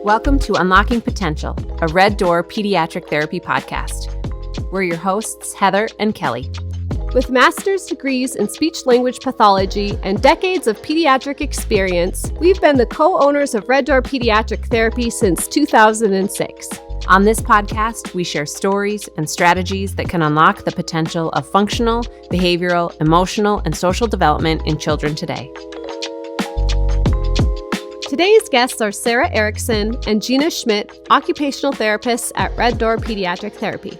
Welcome to Unlocking Potential, a Red Door Pediatric Therapy podcast. We're your hosts, Heather and Kelli. With master's degrees in speech-language pathology and decades of pediatric experience, we've been the co-owners of Red Door Pediatric Therapy since 2006. On this podcast, we share stories and strategies that can unlock the potential of functional, behavioral, emotional, and social development in children today. Today's guests are Sara Erickson and Geena Schmidt, occupational therapists at Red Door Pediatric Therapy.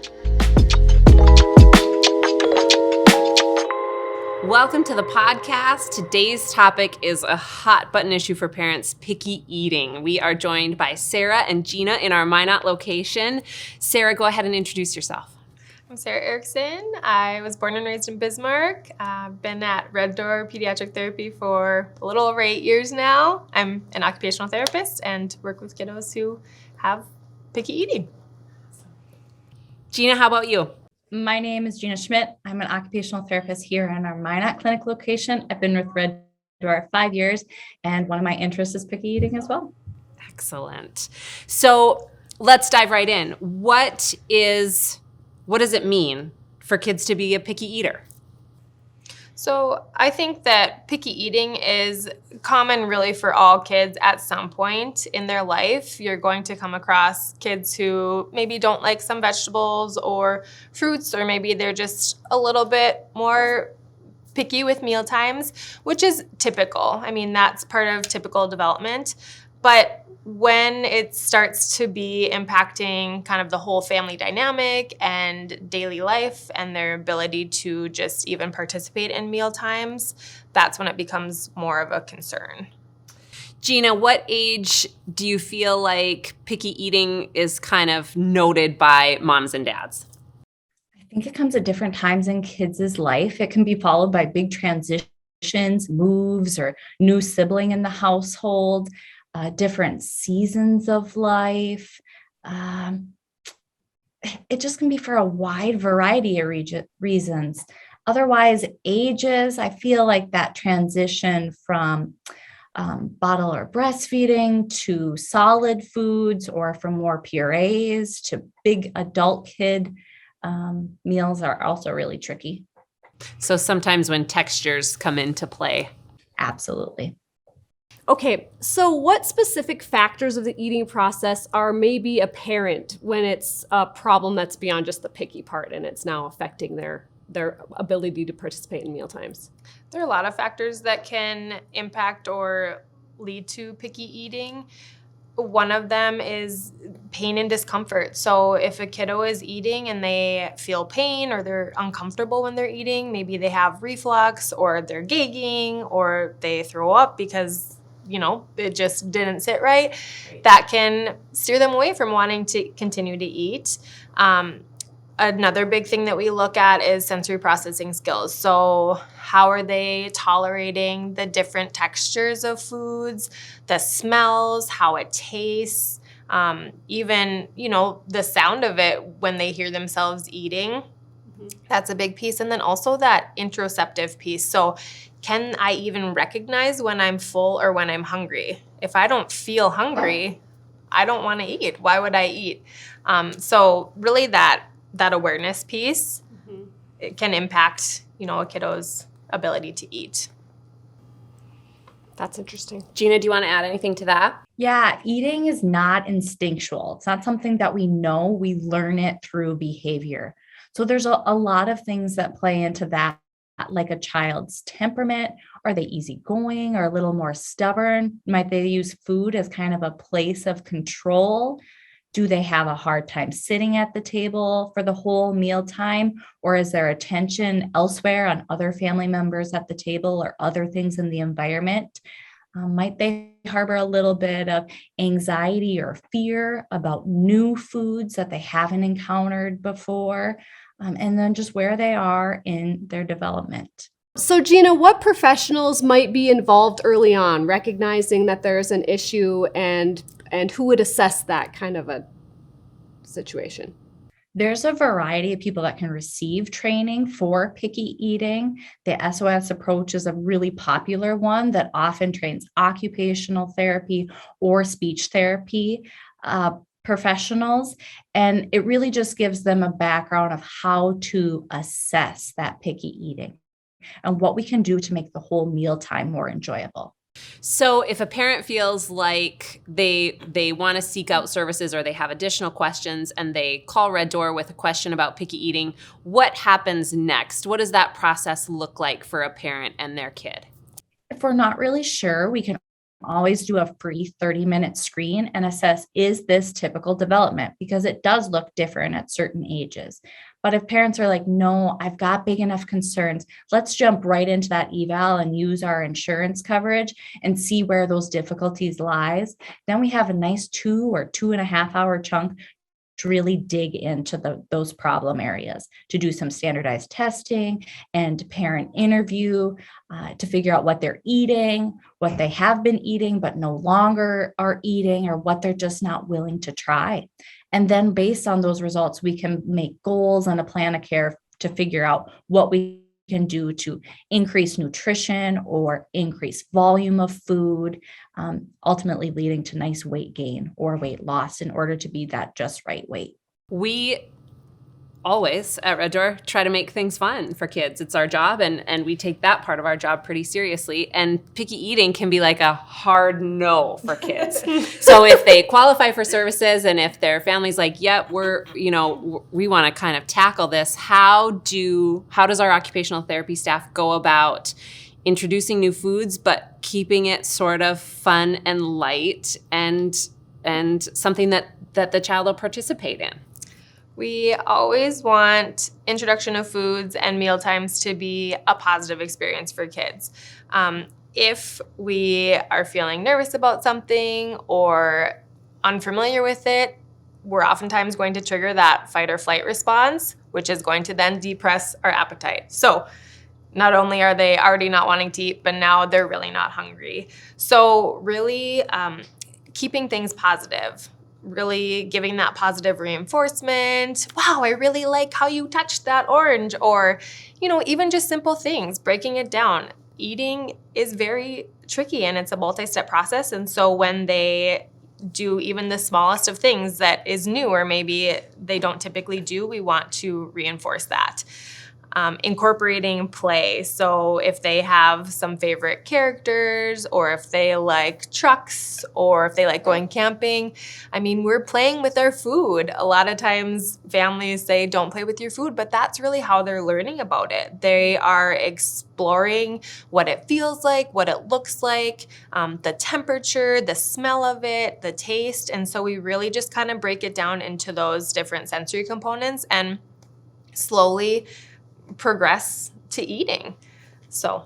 Welcome to the podcast. Today's topic is a hot button issue for parents, picky eating. We are joined by Sara and Geena in our Minot location. Sara, go ahead and introduce yourself. I'm Sara Erickson. I was born and raised in Bismarck. I've been at Red Door Pediatric Therapy for a little over 8 years now. I'm an occupational therapist and work with kiddos who have picky eating. Geena, how about you? My name is Geena Schmidt. I'm an occupational therapist here in our Minot clinic location. I've been with Red Door 5 years, and one of my interests is picky eating as well. Excellent. So let's dive right in. What does it mean for kids to be a picky eater? So I think that picky eating is common really for all kids at some point in their life. You're going to come across kids who maybe don't like some vegetables or fruits, or maybe they're just a little bit more picky with meal times, which is typical. I mean, that's part of typical development. But when it starts to be impacting kind of the whole family dynamic and daily life and their ability to just even participate in meal times, that's when it becomes more of a concern. Geena, what age do you feel like picky eating is kind of noted by moms and dads? I think it comes at different times in kids' life. It can be followed by big transitions, moves, or new sibling in the household. Different seasons of life. It just can be for a wide variety of reasons. Otherwise, ages, I feel like that transition from bottle or breastfeeding to solid foods, or from more purees to big adult kid meals are also really tricky. So sometimes when textures come into play. Absolutely. Okay, so what specific factors of the eating process are maybe apparent when it's a problem that's beyond just the picky part and it's now affecting their ability to participate in mealtimes? There are a lot of factors that can impact or lead to picky eating. One of them is pain and discomfort. So if a kiddo is eating and they feel pain or they're uncomfortable when they're eating, maybe they have reflux or they're gagging or they throw up because it just didn't sit right. That can steer them away from wanting to continue to eat. Another big thing that we look at is sensory processing skills. So how are they tolerating the different textures of foods, the smells, how it tastes, even, the sound of it when they hear themselves eating. That's a big piece. And then also that interoceptive piece. So can I even recognize when I'm full or when I'm hungry? If I don't feel hungry, I don't want to eat. Why would I eat? So really that awareness piece, it can impact, a kiddo's ability to eat. That's interesting. Geena, do you want to add anything to that? Yeah, eating is not instinctual. It's not something that we know. We learn it through behavior. So there's a lot of things that play into that, like a child's temperament. Are they easygoing or a little more stubborn? Might they use food as kind of a place of control? Do they have a hard time sitting at the table for the whole meal time? Or is their attention elsewhere on other family members at the table or other things in the environment? Might they harbor a little bit of anxiety or fear about new foods that they haven't encountered before? And then just where they are in their development. So Geena, what professionals might be involved early on, recognizing that there's an issue, and who would assess that kind of a situation? There's a variety of people that can receive training for picky eating. The SOS approach is a really popular one that often trains occupational therapy or speech therapy professionals. And it really just gives them a background of how to assess that picky eating and what we can do to make the whole mealtime more enjoyable. So if a parent feels like they want to seek out services or they have additional questions and they call Red Door with a question about picky eating, what happens next? What does that process look like for a parent and their kid? If we're not really sure, we can always do a free 30-minute screen and assess, is this typical development? Because it does look different at certain ages. But if parents are like, no, I've got big enough concerns, let's jump right into that eval and use our insurance coverage and see where those difficulties lies. Then we have a nice 2 or 2.5 hour chunk to really dig into those problem areas, to do some standardized testing and parent interview to figure out what they're eating, what they have been eating but no longer are eating, or what they're just not willing to try. And then based on those results, we can make goals and a plan of care to figure out what we can do to increase nutrition or increase volume of food, ultimately leading to nice weight gain or weight loss in order to be that just right weight. We always at Red Door try to make things fun for kids. It's our job, and we take that part of our job pretty seriously. And picky eating can be like a hard no for kids. So if they qualify for services and if their family's like, yep, we want to kind of tackle this, how does our occupational therapy staff go about introducing new foods but keeping it sort of fun and light and something that the child will participate in? We always want introduction of foods and meal times to be a positive experience for kids. If we are feeling nervous about something or unfamiliar with it, we're oftentimes going to trigger that fight or flight response, which is going to then depress our appetite. So not only are they already not wanting to eat, but now they're really not hungry. So really keeping things positive, really giving that positive reinforcement. Wow, I really like how you touched that orange. Or, even just simple things, breaking it down. Eating is very tricky and it's a multi-step process. And so when they do even the smallest of things that is new or maybe they don't typically do, we want to reinforce that. Incorporating play. So if they have some favorite characters or if they like trucks or if they like going camping, we're playing with their food. A lot of times families say, don't play with your food, but that's really how they're learning about it. They are exploring what it feels like, what it looks like, the temperature, the smell of it, the taste. And so we really just kind of break it down into those different sensory components and slowly progress to eating. So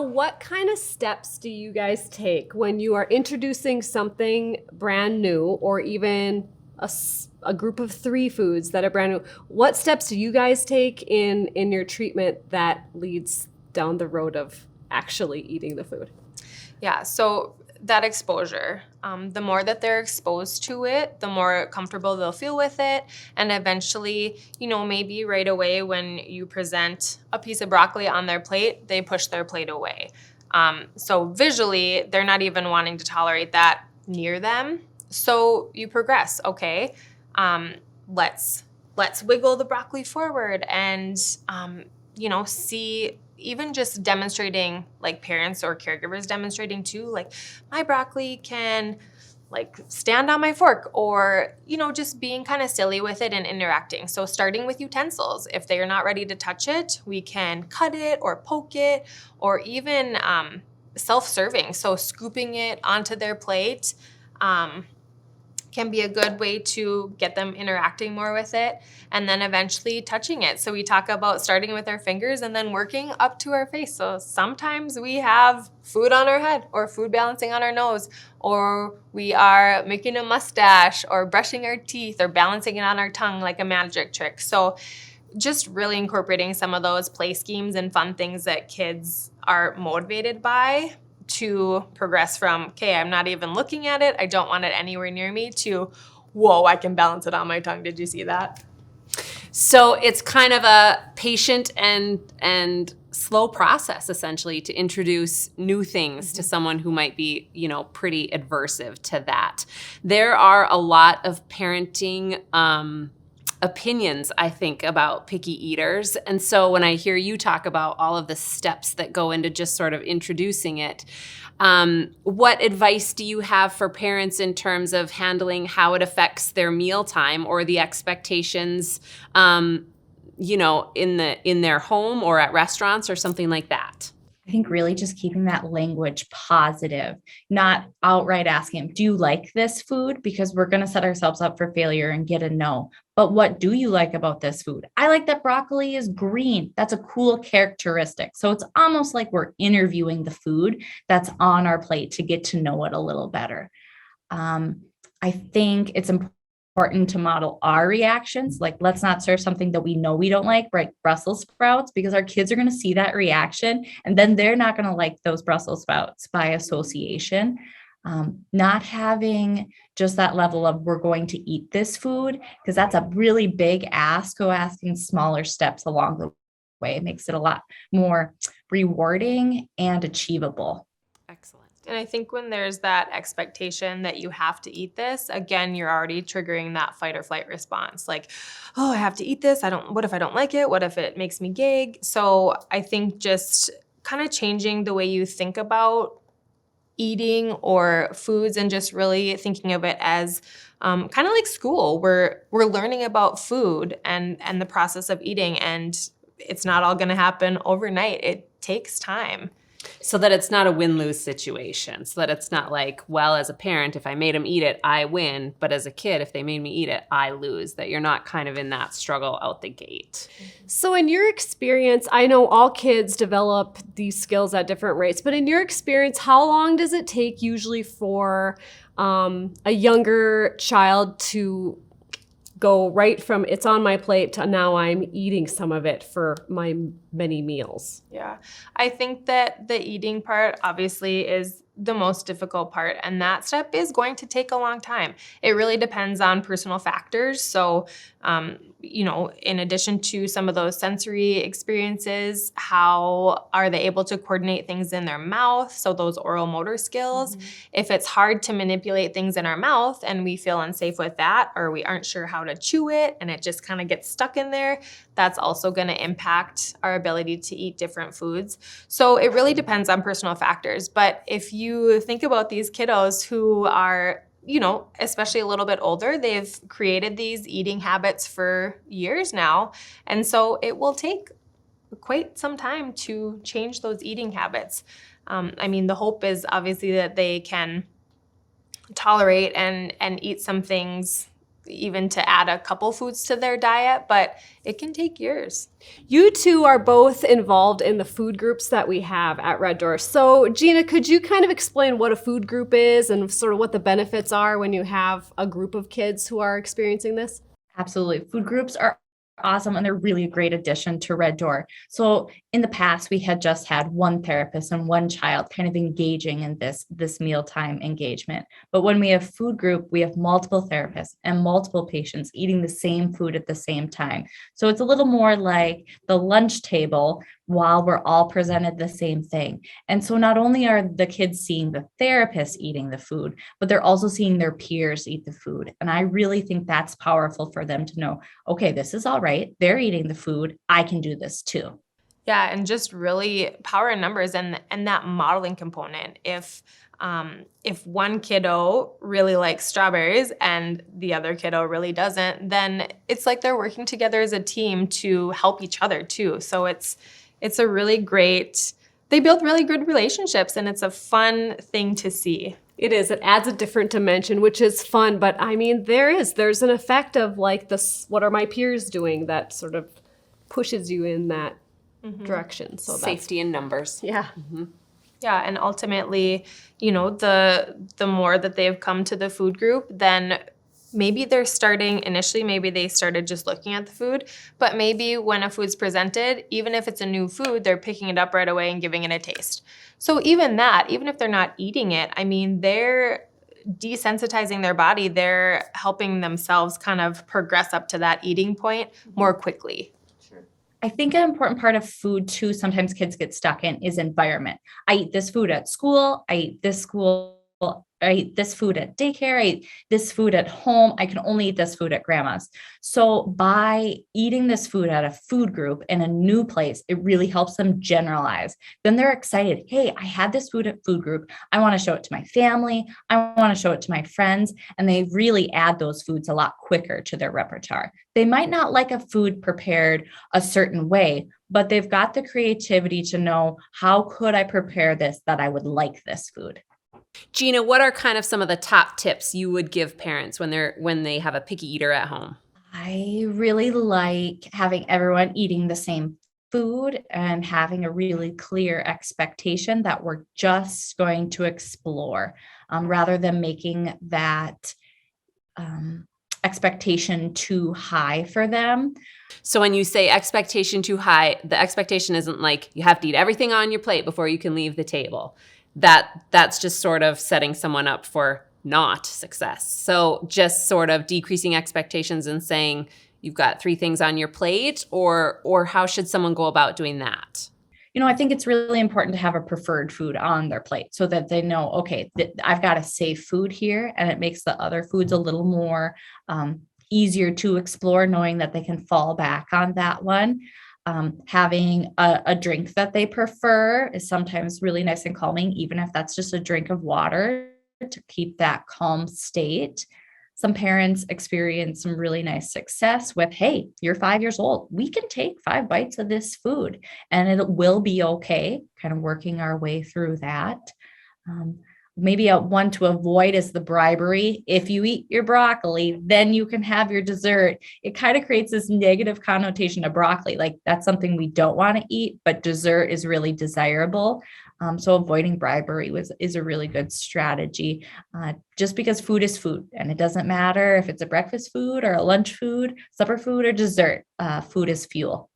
what kind of steps do you guys take when you are introducing something brand new or even a group of 3 foods that are brand new? What steps do you guys take in your treatment that leads down the road of actually eating the food? Yeah, so that exposure, the more that they're exposed to it, the more comfortable they'll feel with it. And eventually, maybe right away when you present a piece of broccoli on their plate, they push their plate away. So visually, they're not even wanting to tolerate that near them. So you progress, okay? Let's wiggle the broccoli forward and, see, even just demonstrating, like parents or caregivers demonstrating too, like my broccoli can stand on my fork, or, just being kind of silly with it and interacting. So starting with utensils, if they are not ready to touch it, we can cut it or poke it, or even self-serving. So scooping it onto their plate can be a good way to get them interacting more with it, and then eventually touching it. So we talk about starting with our fingers and then working up to our face. So sometimes we have food on our head or food balancing on our nose, or we are making a mustache or brushing our teeth or balancing it on our tongue like a magic trick. So just really incorporating some of those play schemes and fun things that kids are motivated by to progress from, okay, I'm not even looking at it, I don't want it anywhere near me, to, whoa, I can balance it on my tongue. Did you see that? So it's kind of a patient and slow process, essentially, to introduce new things to someone who might be, pretty adversive to that. There are a lot of parenting opinions, I think, about picky eaters. And so when I hear you talk about all of the steps that go into just sort of introducing it, what advice do you have for parents in terms of handling how it affects their mealtime or the expectations, in their home or at restaurants or something like that? I think really just keeping that language positive, not outright asking them, do you like this food? Because we're going to set ourselves up for failure and get a no. But what do you like about this food? I like that broccoli is green. That's a cool characteristic. So it's almost like we're interviewing the food that's on our plate to get to know it a little better. I think it's important to model our reactions. Like, let's not serve something that we know we don't like Brussels sprouts, because our kids are going to see that reaction and then they're not going to like those Brussels sprouts by association. Not having just that level of we're going to eat this food, because that's a really big ask. So asking smaller steps along the way, it makes it a lot more rewarding and achievable. Excellent. And I think when there's that expectation that you have to eat this, again, you're already triggering that fight or flight response. Like, oh, I have to eat this. What if I don't like it? What if it makes me gag? So I think just kind of changing the way you think about eating or foods and just really thinking of it as kind of like school. We're learning about food and the process of eating, and it's not all going to happen overnight. It takes time. So that it's not a win-lose situation. So that it's not like, well, as a parent, if I made them eat it, I win. But as a kid, if they made me eat it, I lose. That you're not kind of in that struggle out the gate. So in your experience, I know all kids develop these skills at different rates, but in your experience, how long does it take usually for a younger child to go right from it's on my plate to now I'm eating some of it for my many meals? Yeah, I think that the eating part obviously is the most difficult part, and that step is going to take a long time. It really depends on personal factors. So, in addition to some of those sensory experiences, how are they able to coordinate things in their mouth? So those oral motor skills. Mm-hmm. If it's hard to manipulate things in our mouth and we feel unsafe with that, or we aren't sure how to chew it and it just kind of gets stuck in there, that's also going to impact our ability to eat different foods. So it really depends on personal factors. But if you think about these kiddos who are, especially a little bit older, they've created these eating habits for years now. And so it will take quite some time to change those eating habits. The hope is obviously that they can tolerate and eat some things, even to add a couple foods to their diet, but it can take years. You two are both involved in the food groups that we have at Red Door. So Geena, could you kind of explain what a food group is and sort of what the benefits are when you have a group of kids who are experiencing this? Absolutely. Food groups are awesome, and they're really a great addition to Red Door. So in the past, we had just had one therapist and one child kind of engaging in this mealtime engagement. But when we have food group, we have multiple therapists and multiple patients eating the same food at the same time. So it's a little more like the lunch table while we're all presented the same thing. And so not only are the kids seeing the therapist eating the food, but they're also seeing their peers eat the food. And I really think that's powerful for them to know, okay, this is all right. They're eating the food. I can do this too. Yeah, and just really power in numbers and that modeling component. If one kiddo really likes strawberries and the other kiddo really doesn't, then it's like they're working together as a team to help each other too. So it's a really great, they build really good relationships, and it's a fun thing to see. It is. It adds a different dimension, which is fun. But there's an effect of like this, what are my peers doing, that sort of pushes you in that direction. So safety in numbers. Yeah. Mm-hmm. Yeah, and ultimately, the more that they've come to the food group, then maybe they started just looking at the food, but maybe when a food's presented, even if it's a new food, they're picking it up right away and giving it a taste. So even if they're not eating it, they're desensitizing their body, they're helping themselves kind of progress up to that eating point more quickly. I think an important part of food too, sometimes kids get stuck in, is environment. I eat this food at school. I eat this food at daycare. I eat this food at home. I can only eat this food at grandma's. So by eating this food at a food group in a new place, it really helps them generalize. Then they're excited. Hey, I had this food at food group. I want to show it to my family. I want to show it to my friends. And they really add those foods a lot quicker to their repertoire. They might not like a food prepared a certain way, but they've got the creativity to know, how could I prepare this that I would like this food? Geena, what are kind of some of the top tips you would give parents when they have a picky eater at home? I really like having everyone eating the same food and having a really clear expectation that we're just going to explore, rather than making that expectation too high for them. So when you say expectation too high, the expectation isn't like you have to eat everything on your plate before you can leave the table. That's just sort of setting someone up for not success. So just sort of decreasing expectations and saying you've got 3 things on your plate, or how should someone go about doing that? I think it's really important to have a preferred food on their plate so that they know, okay, I've got a safe food here, and it makes the other foods a little more easier to explore, knowing that they can fall back on that one. Having a drink that they prefer is sometimes really nice and calming, even if that's just a drink of water to keep that calm state. Some parents experience some really nice success with, hey, you're 5 years old. We can take 5 bites of this food and it will be okay, kind of working our way through that. Maybe a one to avoid is the bribery. If you eat your broccoli, then you can have your dessert. It kind of creates this negative connotation of broccoli. Like that's something we don't want to eat, but dessert is really desirable. So avoiding bribery is a really good strategy, just because food is food, and it doesn't matter if it's a breakfast food or a lunch food, supper food or dessert. Food is fuel.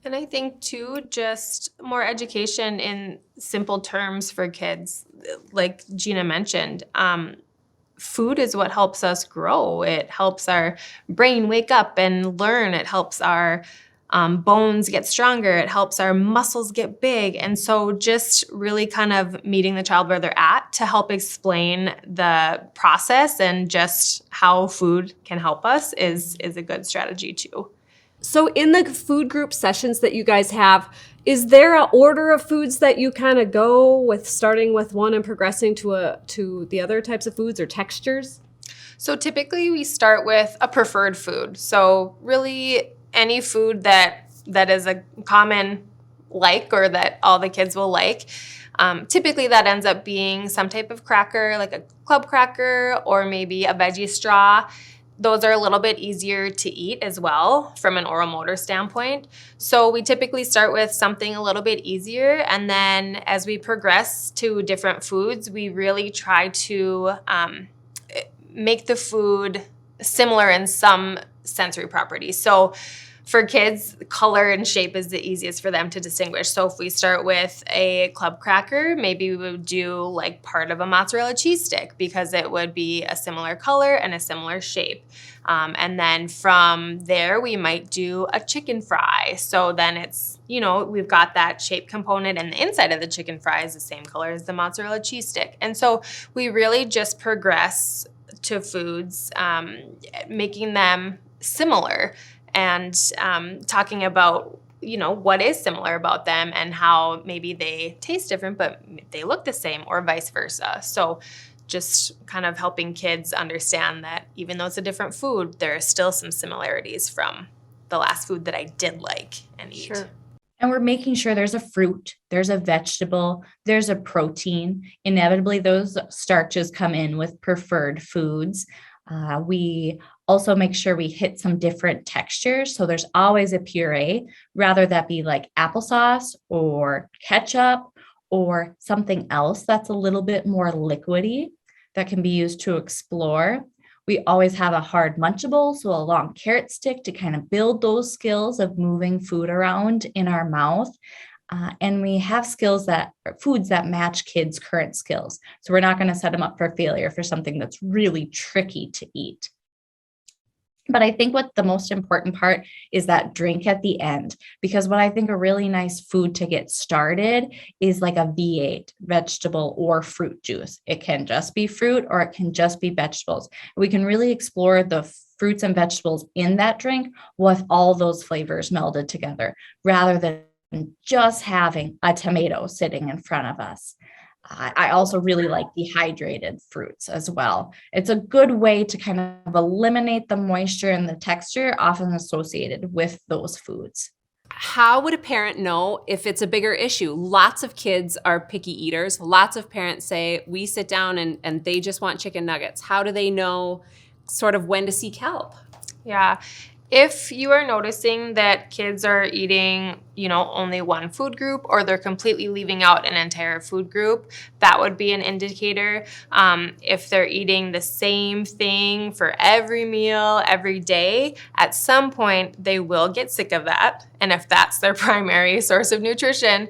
And I think too, just more education in simple terms for kids, like Geena mentioned. Food is what helps us grow. It helps our brain wake up and learn. It helps our bones get stronger. It helps our muscles get big. And so just really kind of meeting the child where they're at to help explain the process and just how food can help us is a good strategy too. So in the food group sessions that you guys have, is there an order of foods that you kind of go with, starting with one and progressing to the other types of foods or textures? So typically we start with a preferred food. So really any food that is a common like, or that all the kids will like. Typically that ends up being some type of cracker, like a club cracker or maybe a veggie straw. Those are a little bit easier to eat as well from an oral motor standpoint. So we typically start with something a little bit easier. And then as we progress to different foods, we really try to make the food similar in some sensory properties. So for kids, color and shape is the easiest for them to distinguish. So if we start with a club cracker, maybe we would do like part of a mozzarella cheese stick because it would be a similar color and a similar shape. And then from there, we might do a chicken fry. So then it's, we've got that shape component, and the inside of the chicken fry is the same color as the mozzarella cheese stick. And so we really just progress to foods, making them similar. And talking about, what is similar about them and how maybe they taste different, but they look the same, or vice versa. So just kind of helping kids understand that even though it's a different food, there are still some similarities from the last food that I did like and eat. Sure. And we're making sure there's a fruit, there's a vegetable, there's a protein. Inevitably, those starches come in with preferred foods. We also make sure we hit some different textures. So there's always a puree, rather that be like applesauce or ketchup or something else that's a little bit more liquidy that can be used to explore. We always have a hard munchable, so a long carrot stick to kind of build those skills of moving food around in our mouth. and we have foods that match kids' current skills. So we're not going to set them up for failure for something that's really tricky to eat. But I think what the most important part is that drink at the end, because what I think a really nice food to get started is like a V8, vegetable or fruit juice. It can just be fruit or it can just be vegetables. We can really explore the fruits and vegetables in that drink with all those flavors melded together, rather than just having a tomato sitting in front of us. I also really like dehydrated fruits as well. It's a good way to kind of eliminate the moisture and the texture often associated with those foods. How would a parent know if it's a bigger issue? Lots of kids are picky eaters. Lots of parents say, we sit down and they just want chicken nuggets. How do they know sort of when to seek help? Yeah. If you are noticing that kids are eating, only one food group, or they're completely leaving out an entire food group, that would be an indicator. If they're eating the same thing for every meal, every day, at some point they will get sick of that. And if that's their primary source of nutrition,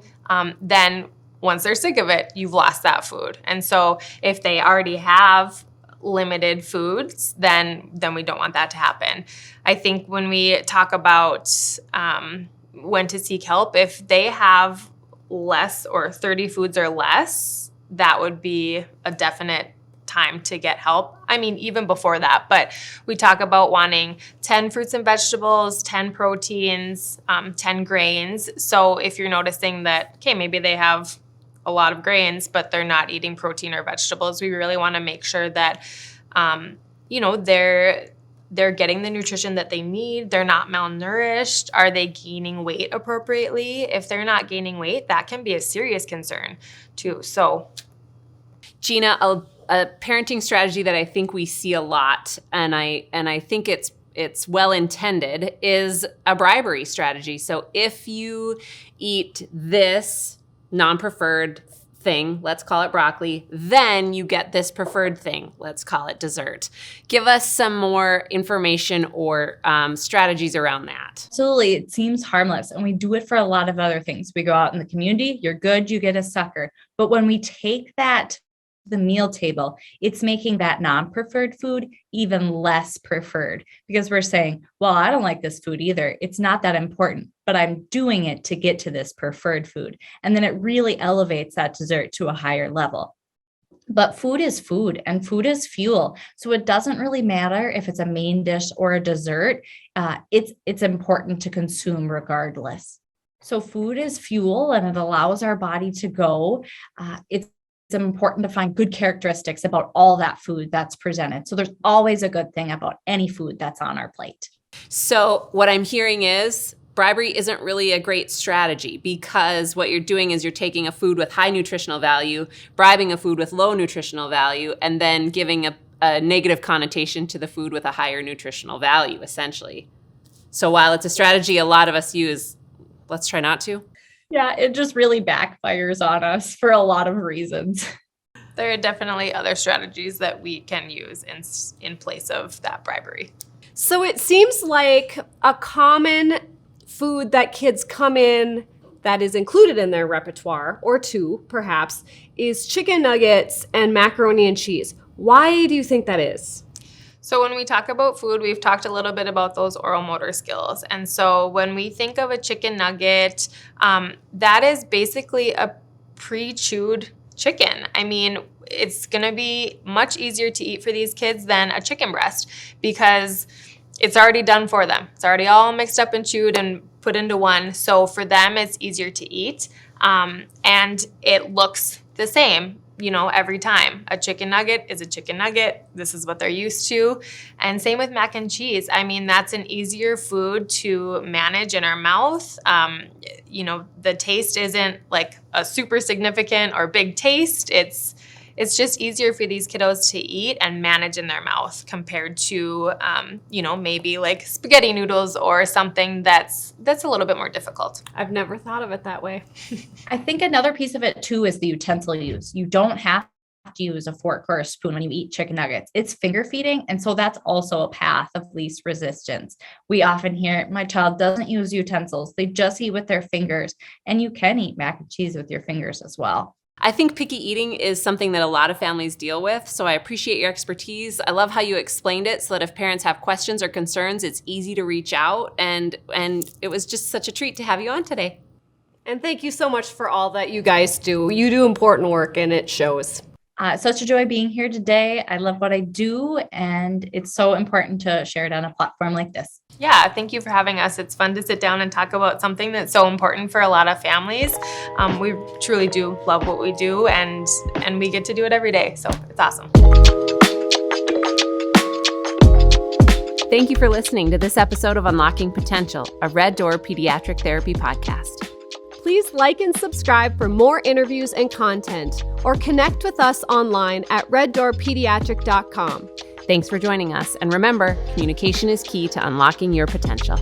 then once they're sick of it, you've lost that food. And so if they already have limited foods, then we don't want that to happen. I think when we talk about when to seek help, if they have less or 30 foods or less, that would be a definite time to get help. I mean, even before that, but we talk about wanting 10 fruits and vegetables, 10 proteins, 10 grains. So if you're noticing that, okay, maybe they have a lot of grains, but they're not eating protein or vegetables, we really want to make sure that, they're getting the nutrition that they need. They're not malnourished. Are they gaining weight appropriately? If they're not gaining weight, that can be a serious concern too. So, Geena, a parenting strategy that I think we see a lot, and I think it's well intended, is a bribery strategy. So if you eat this non-preferred thing, let's call it broccoli, then you get this preferred thing, let's call it dessert. Give us some more information or strategies around that. Absolutely. It seems harmless, and we do it for a lot of other things. We go out in the community, you're good, you get a sucker. But when we take that the meal table, it's making that non-preferred food even less preferred, because we're saying, well, I don't like this food either. It's not that important, but I'm doing it to get to this preferred food. And then it really elevates that dessert to a higher level. But food is food, and food is fuel. So it doesn't really matter if it's a main dish or a dessert. It's important to consume regardless. So food is fuel, and it allows our body to go. It's important to find good characteristics about all that food that's presented. So there's always a good thing about any food that's on our plate. So what I'm hearing is bribery isn't really a great strategy, because what you're doing is you're taking a food with high nutritional value, bribing a food with low nutritional value, and then giving a negative connotation to the food with a higher nutritional value, essentially. So while it's a strategy a lot of us use, let's try not to. Yeah, it just really backfires on us for a lot of reasons. There are definitely other strategies that we can use in place of that bribery. So it seems like a common food that kids come in that is included in their repertoire, or two perhaps, is chicken nuggets and macaroni and cheese. Why do you think that is? So when we talk about food, we've talked a little bit about those oral motor skills. And so when we think of a chicken nugget, that is basically a pre-chewed chicken. I mean, it's going to be much easier to eat for these kids than a chicken breast, because it's already done for them. It's already all mixed up and chewed and put into one. So for them, it's easier to eat. And it looks the same, every time. A chicken nugget is a chicken nugget. This is what they're used to. And same with mac and cheese. I mean, that's an easier food to manage in our mouth. The taste isn't like a super significant or big taste. It's just easier for these kiddos to eat and manage in their mouth compared to, maybe like spaghetti noodles or something that's a little bit more difficult. I've never thought of it that way. I think another piece of it too is the utensil use. You don't have to use a fork or a spoon when you eat chicken nuggets. It's finger feeding. And so that's also a path of least resistance. We often hear, my child doesn't use utensils. They just eat with their fingers. And you can eat mac and cheese with your fingers as well. I think picky eating is something that a lot of families deal with, so I appreciate your expertise. I love how you explained it so that if parents have questions or concerns, it's easy to reach out, and it was just such a treat to have you on today. And thank you so much for all that you guys do. You do important work, and it shows. Such a joy being here today. I love what I do, and it's so important to share it on a platform like this. Yeah, thank you for having us. It's fun to sit down and talk about something that's so important for a lot of families. We truly do love what we do, and we get to do it every day, so it's awesome. Thank you for listening to this episode of Unlocking Potential, a Red Door Pediatric Therapy podcast. Please like and subscribe for more interviews and content, or connect with us online at reddoorpediatric.com. Thanks for joining us, and remember, communication is key to unlocking your potential.